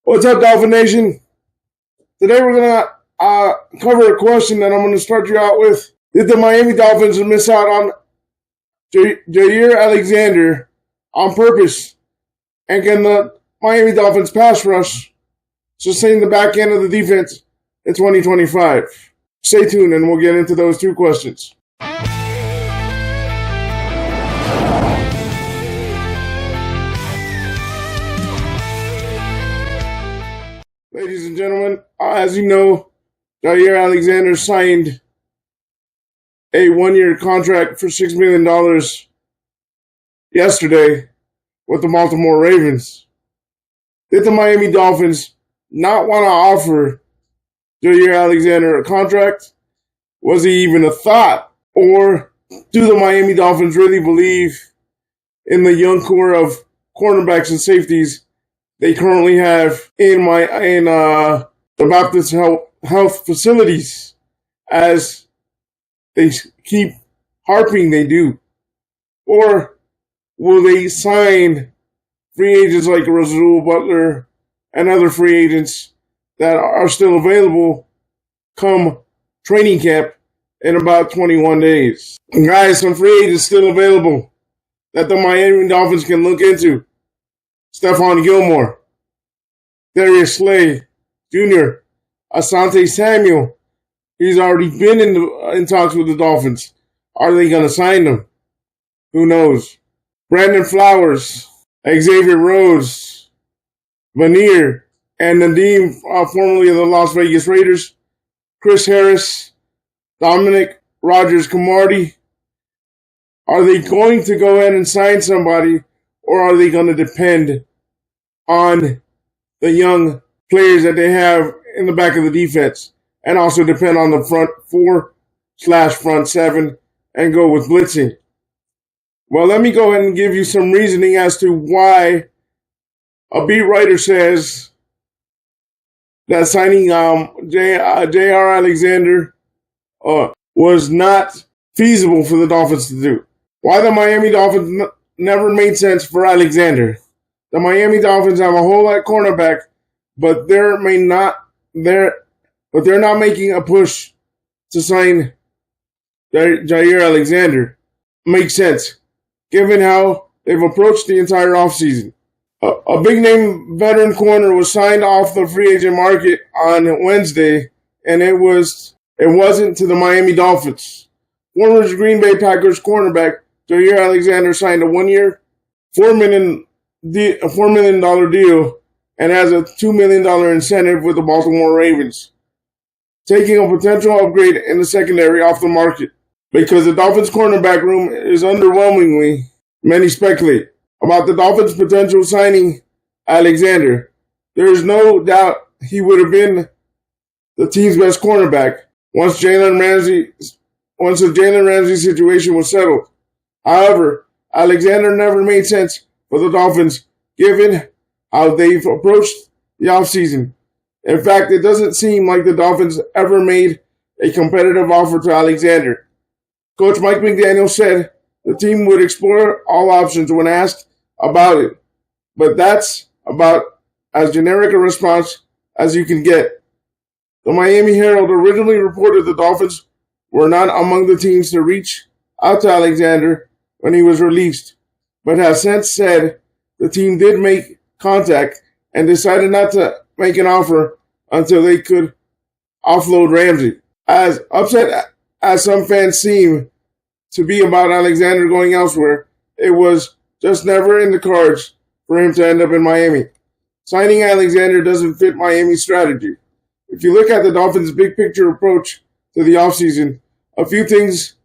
What's up, Dolphin Nation? Today we're going to cover a question that I'm going to start you out with. Did the Miami Dolphins miss out on Jaire Alexander on purpose? And can the Miami Dolphins pass rush sustain the back end of the defense in 2025? Stay tuned and we'll get into those two questions. Ladies and gentlemen, as you know, Jaire Alexander signed a one-year contract for $6 million yesterday with the Baltimore Ravens. Did the Miami Dolphins not want to offer Jaire Alexander a contract? Was he even a thought? Or do the Miami Dolphins really believe in the young core of cornerbacks and safeties they currently have in the Baptist Health facilities, as they keep harping they do? Or will they sign free agents like Rasul Butler and other free agents that are still available come training camp in about 21 days? And guys, some free agents still available that the Miami Dolphins can look into. Stephon Gilmore, Darius Slay Jr., Asante Samuel. He's already been in talks with the Dolphins. Are they going to sign him? Who knows? Brandon Flowers, Xavier Rhodes, Vanier, and Nadeem, formerly of the Las Vegas Raiders, Chris Harris, Dominic Rodgers-Cromartie. Are they going to go ahead and sign somebody, or are they going to depend on the young players that they have in the back of the defense, and also depend on the front 4/front 7 and go with blitzing? Well, let me go ahead and give you some reasoning as to why a beat writer says that signing Jaire Alexander was not feasible for the Dolphins to do. Why the Miami Dolphins never made sense for Alexander. The Miami Dolphins have a whole lot of cornerback, but they're not making a push to sign Jaire Alexander. Makes sense, given how they've approached the entire offseason. A big-name veteran corner was signed off the free agent market on Wednesday, and it wasn't to the Miami Dolphins. Former Green Bay Packers cornerback Jaire Alexander signed a one-year, $4 million deal and has a $2 million incentive with the Baltimore Ravens, taking a potential upgrade in the secondary off the market. Because the Dolphins' cornerback room is underwhelmingly, many speculate about the Dolphins' potential signing Alexander. There is no doubt he would have been the team's best cornerback once the Jaelan Ramsey situation was settled. However, Alexander never made sense for the Dolphins, given how they've approached the offseason. In fact, it doesn't seem like the Dolphins ever made a competitive offer to Alexander. Coach Mike McDaniel said the team would explore all options when asked about it, but that's about as generic a response as you can get. The Miami Herald originally reported the Dolphins were not among the teams to reach out to Alexander when he was released, but has since said the team did make contact and decided not to make an offer until they could offload Ramsey. As upset as some fans seem to be about Alexander going elsewhere, it was just never in the cards for him to end up in Miami. Signing Alexander doesn't fit Miami's strategy. If you look at the Dolphins' big picture approach to the offseason, a few things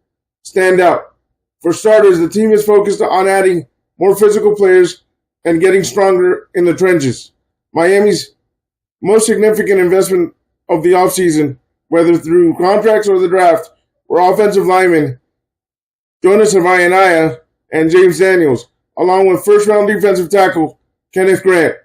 stand out. For starters, the team is focused on adding more physical players and getting stronger in the trenches. Miami's most significant investment of the offseason, whether through contracts or the draft, were offensive linemen Jonas Havaianaya and James Daniels, along with first-round defensive tackle Kenneth Grant.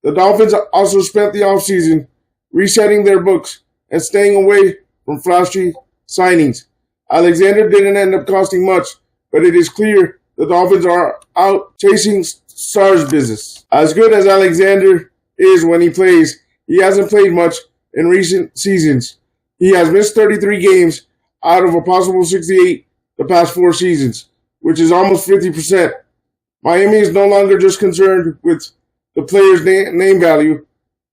The Dolphins also spent the offseason resetting their books and staying away from flashy signings. Alexander didn't end up costing much, but it is clear the Dolphins are out chasing stars business. As good as Alexander is when he plays. He hasn't played much in recent seasons. He has missed 33 games out of a possible 68 the past 4 seasons, which is almost 50%. Miami is no longer just concerned with the player's name value.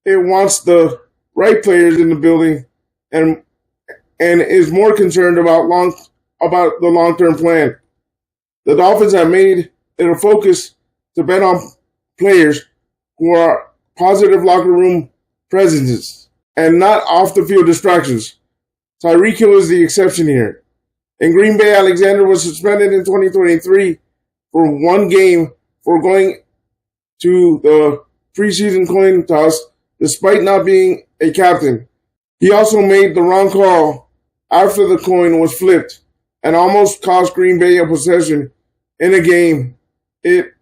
It wants the right players in the building and is more concerned about the long-term plan. The Dolphins have made it a focus to bet on players who are positive locker room presences and not off-the-field distractions. Tyreek Hill is the exception here. In Green Bay, Alexander was suspended in 2023 for 1 game for going to the preseason coin toss despite not being a captain. He also made the wrong call after the coin was flipped and almost cost Green Bay a possession in a game it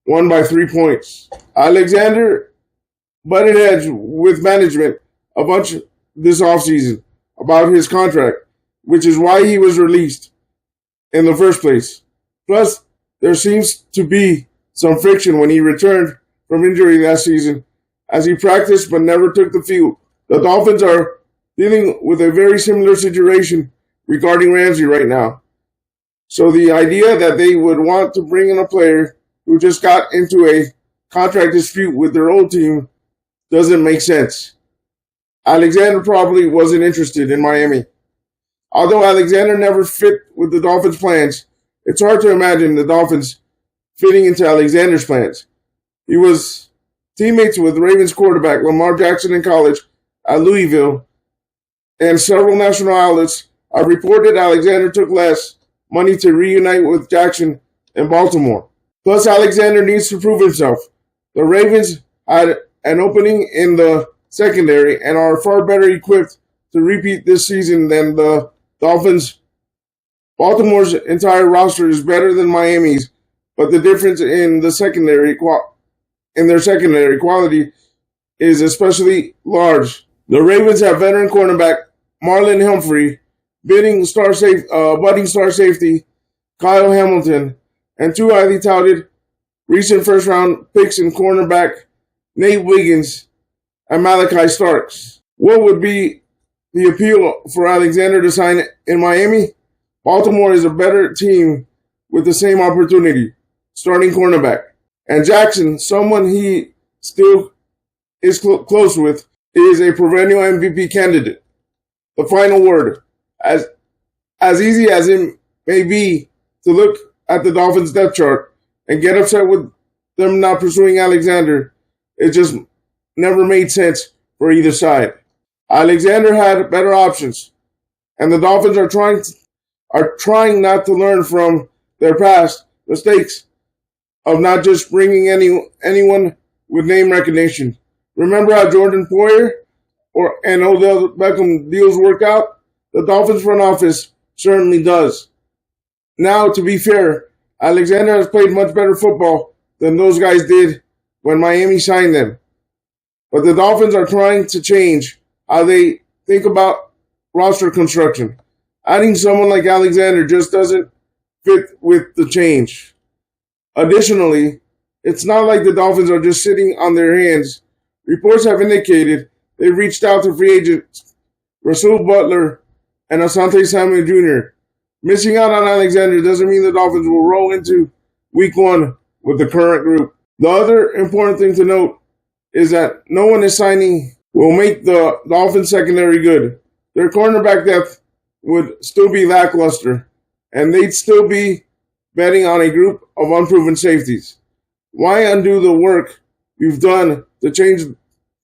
won by 3 points. Alexander butted heads with management a bunch this offseason about his contract, which is why he was released in the first place. Plus, there seems to be some friction when he returned from injury last season, as he practiced but never took the field. The Dolphins are dealing with a very similar situation regarding Ramsey right now. So the idea that they would want to bring in a player who just got into a contract dispute with their old team doesn't make sense. Alexander probably wasn't interested in Miami. Although Alexander never fit with the Dolphins' plans, it's hard to imagine the Dolphins fitting into Alexander's plans. He was teammates with Ravens quarterback Lamar Jackson in college at Louisville, and several national outlets have reported Alexander took less money to reunite with Jackson in Baltimore. Plus, Alexander needs to prove himself. The Ravens had an opening in the secondary and are far better equipped to repeat this season than the Dolphins. Baltimore's entire roster is better than Miami's, but the difference in their secondary quality is especially large. The Ravens have veteran cornerback Marlon Humphrey, budding star safety Kyle Hamilton, and 2 highly touted recent first-round picks in cornerback Nate Wiggins and Malachi Starks. What would be the appeal for Alexander to sign in Miami? Baltimore is a better team with the same opportunity, starting cornerback. And Jackson, someone he still is close with, is a perennial MVP candidate. The final word. As easy as it may be to look at the Dolphins' depth chart and get upset with them not pursuing Alexander, it just never made sense for either side. Alexander had better options, and the Dolphins are trying not to learn from their past mistakes of not just bringing anyone with name recognition. Remember how Jordan Poyer and Odell Beckham deals worked out? The Dolphins front office certainly does. Now, to be fair, Alexander has played much better football than those guys did when Miami signed them. But the Dolphins are trying to change how they think about roster construction. Adding someone like Alexander just doesn't fit with the change. Additionally, it's not like the Dolphins are just sitting on their hands. Reports have indicated they've reached out to free agents Rasul Butler and Asante Samuel Jr. Missing out on Alexander doesn't mean the Dolphins will roll into Week 1 with the current group. The other important thing to note is that no one is signing will make the Dolphins secondary good. Their cornerback depth would still be lackluster, and they'd still be betting on a group of unproven safeties. Why undo the work you've done to change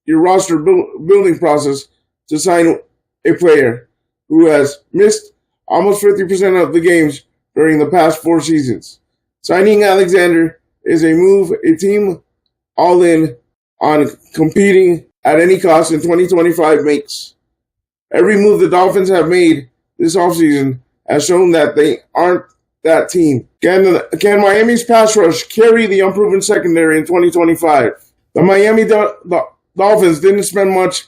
your roster building process to sign a player who has missed almost 50% of the games during the past 4 seasons? Signing Alexander is a move a team all in on competing at any cost in 2025 makes. Every move the Dolphins have made this offseason has shown that they aren't that team. Can Miami's pass rush carry the unproven secondary in 2025? The Miami Dolphins didn't spend much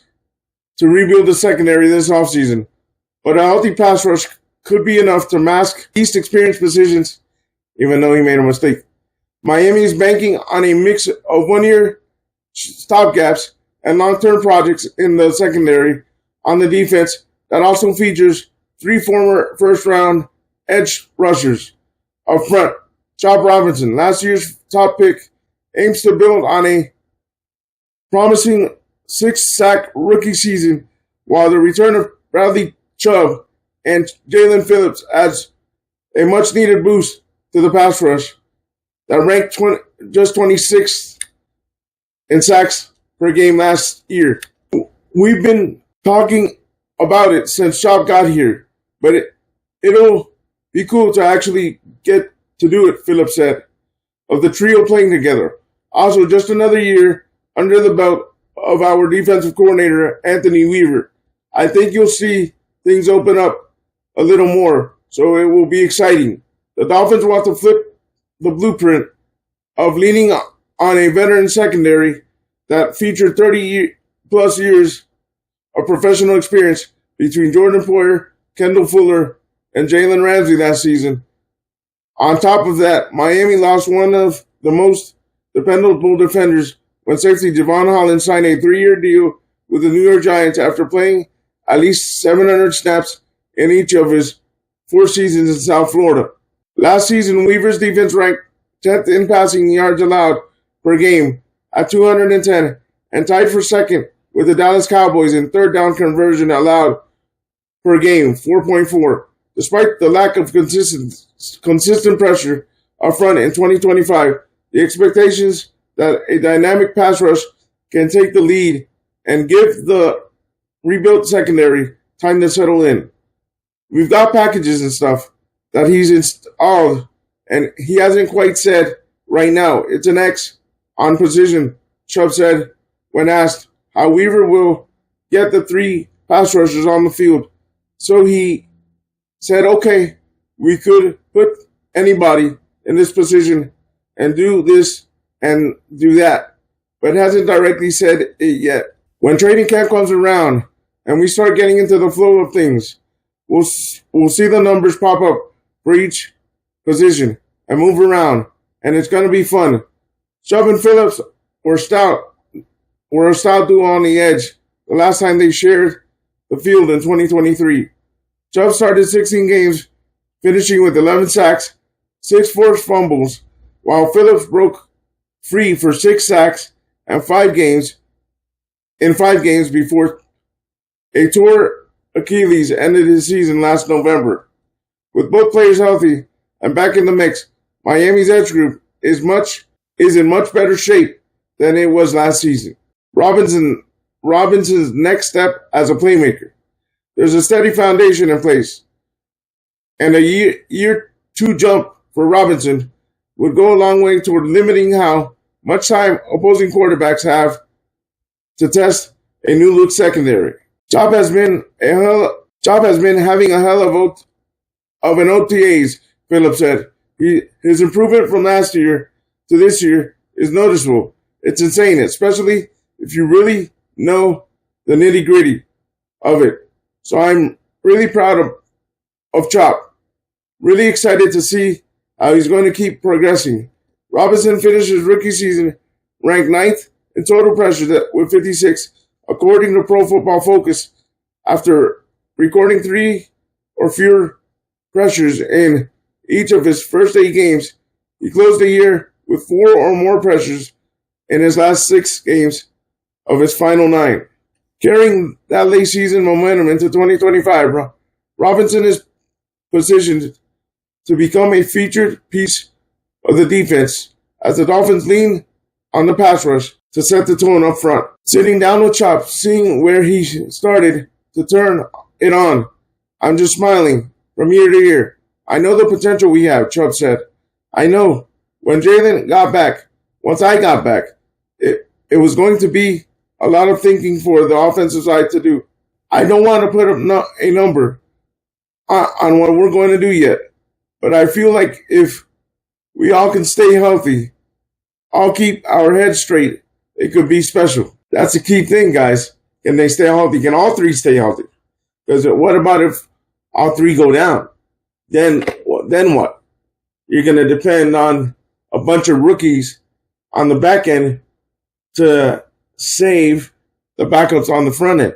to rebuild the secondary this offseason, but a healthy pass rush could be enough to mask least experienced positions, even though he made a mistake. Miami is banking on a mix of one-year stopgaps and long-term projects in the secondary on the defense that also features 3 former first-round edge rushers. Up front, Chubb Robinson, last year's top pick, aims to build on a promising 6-sack rookie season, while the return of Bradley Chubb and Jaelan Phillips adds a much-needed boost to the pass rush that ranked just 26th in sacks per game last year. We've been talking about it since Chubb got here, but it'll be cool to actually get to do it, Phillips said, of the trio playing together. Also, just another year under the belt of our defensive coordinator, Anthony Weaver. I think you'll see things open up a little more, so it will be exciting. The Dolphins want to flip the blueprint of leaning on a veteran secondary that featured 30-plus years of professional experience between Jordan Poyer, Kendall Fuller, and Jalen Ramsey last season. On top of that, Miami lost one of the most dependable defenders when safety Javon Holland signed a 3-year deal with the New York Giants after playing at least 700 snaps in each of his 4 seasons in South Florida. Last season, Weaver's defense ranked 10th in passing yards allowed per game at 210 and tied for second with the Dallas Cowboys in third down conversion allowed per game, 4.4. Despite the lack of consistent pressure up front in 2025, the expectations that a dynamic pass rush can take the lead and give the rebuilt secondary time to settle in. We've got packages and stuff that he's installed, and he hasn't quite said right now. It's an X on position, Chubb said when asked how Weaver will get the 3 pass rushers on the field. So he said, okay, we could put anybody in this position and do this and do that, but hasn't directly said it yet. When training camp comes around and we start getting into the flow of things, we'll see the numbers pop up for each position and move around, and it's going to be fun. Chubb and Phillips were a stout duo on the edge the last time they shared the field in 2023. Chubb started 16 games, finishing with 11 sacks, 6 forced fumbles, while Phillips broke free for 6 sacks and 5 games before a tore Achilles ended his season last November. With both players healthy and back in the mix, Miami's edge group is in much better shape than it was last season. Robinson's next step as a playmaker. There's a steady foundation in place, and a year 2 jump for Robinson would go a long way toward limiting how much time opposing quarterbacks have to test a new look secondary. Chubb has been having a hell of an OTAs, Phillips said. His improvement from last year to this year is noticeable. It's insane, especially if you really know the nitty-gritty of it. So I'm really proud of Chubb. Really excited to see how he's going to keep progressing. Robinson finished his rookie season ranked 9th in total pressure with 56, according to Pro Football Focus, after recording 3 or fewer pressures in each of his first 8 games. He closed the year with 4 or more pressures in his last 6 games of his final 9. Carrying that late season momentum into 2025, Robinson is positioned to become a featured piece of the defense as the Dolphins lean on the pass rush to set the tone up front. Sitting down with Chubb, seeing where he started to turn it on, I'm just smiling from year to year. I know the potential we have, Chubb said. I know when Jaelan got back, once I got back, it was going to be a lot of thinking for the offensive side to do. I don't want to put up a number on what we're going to do yet, but I feel like if we all can stay healthy, all keep our heads straight, it could be special. That's the key thing, guys. Can they stay healthy? Can all 3 stay healthy? Because what about if all 3 go down? Then what? You're going to depend on a bunch of rookies on the back end to save the backups on the front end.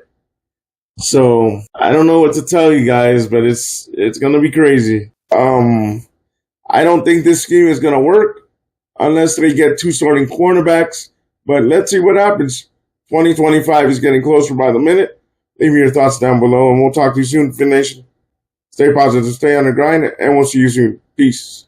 So I don't know what to tell you guys, but it's gonna be crazy. I don't think this scheme is gonna work unless they get 2 starting cornerbacks. But let's see what happens. 2025 is getting closer by the minute. Leave me your thoughts down below, and we'll talk to you soon, Fin Nation. Stay positive, stay on the grind, and we'll see you soon. Peace.